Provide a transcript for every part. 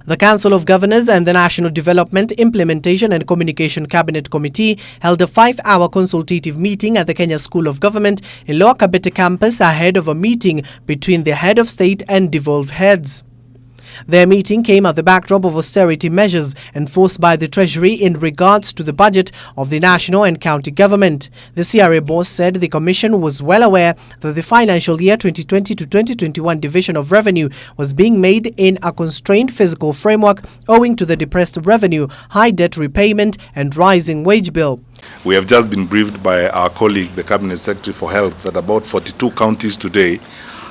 The Council of Governors and the National Development, Implementation and Communication Cabinet Committee held a 5-hour consultative meeting at the Kenya School of Government in Lower Kabete campus ahead of a meeting between the head of state and devolved heads. Their meeting came at the backdrop of austerity measures enforced by the Treasury in regards to the budget of the national and county government. The CRA boss said the Commission was well aware that the financial year 2020 to 2021 division of revenue was being made in a constrained fiscal framework owing to the depressed revenue, high debt repayment and rising wage bill. We have just been briefed by our colleague, the Cabinet Secretary for Health, that about 42 counties today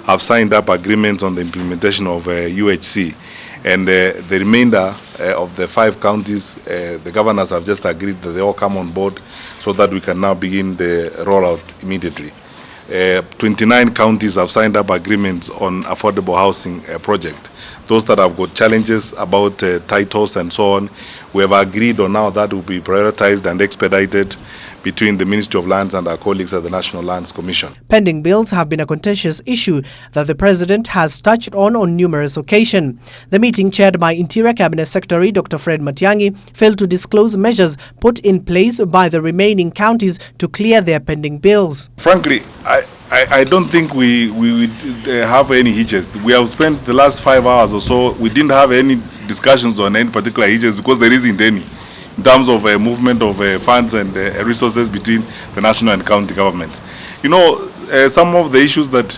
have signed up agreements on the implementation of UHC, and the remainder of the 5 counties, the governors have just agreed that they all come on board so that we can now begin the rollout immediately. 29 counties have signed up agreements on affordable housing project. Those that have got challenges about titles and so on, we have agreed on now that will be prioritized and expedited between the Ministry of Lands and our colleagues at the National Lands Commission. Pending bills have been a contentious issue that the President has touched on numerous occasions. The meeting, chaired by Interior Cabinet Secretary Dr. Fred Matiang'i, failed to disclose measures put in place by the remaining counties to clear their pending bills. Frankly, I don't think we have any hitches. We have spent the last 5 hours or so, we didn't have any discussions on any particular hitches because there isn't any in terms of movement of funds and resources between the national and county governments. You know, some of the issues that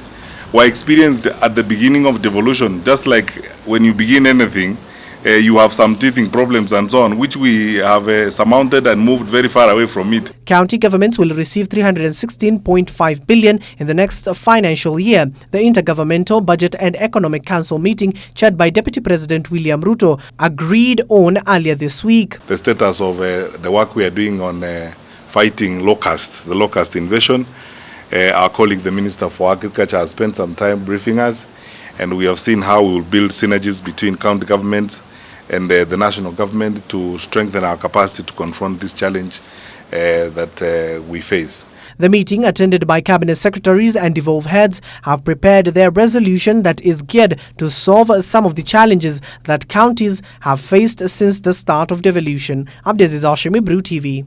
were experienced at the beginning of devolution, just like when you begin anything, you have some teething problems and so on, which we have surmounted and moved very far away from it. County governments will receive 316.5 billion in the next financial year. The Intergovernmental Budget and Economic Council meeting, chaired by Deputy President William Ruto, agreed on earlier this week. The status of the work we are doing on fighting locusts, the locust invasion. Our colleague, the Minister for Agriculture, has spent some time briefing us, and we have seen how we will build synergies between county governments and the national government to strengthen our capacity to confront this challenge that we face. The meeting, attended by cabinet secretaries and devolved heads, have prepared their resolution that is geared to solve some of the challenges that counties have faced since the start of devolution. Abdiaziz, Hashim, Brew TV.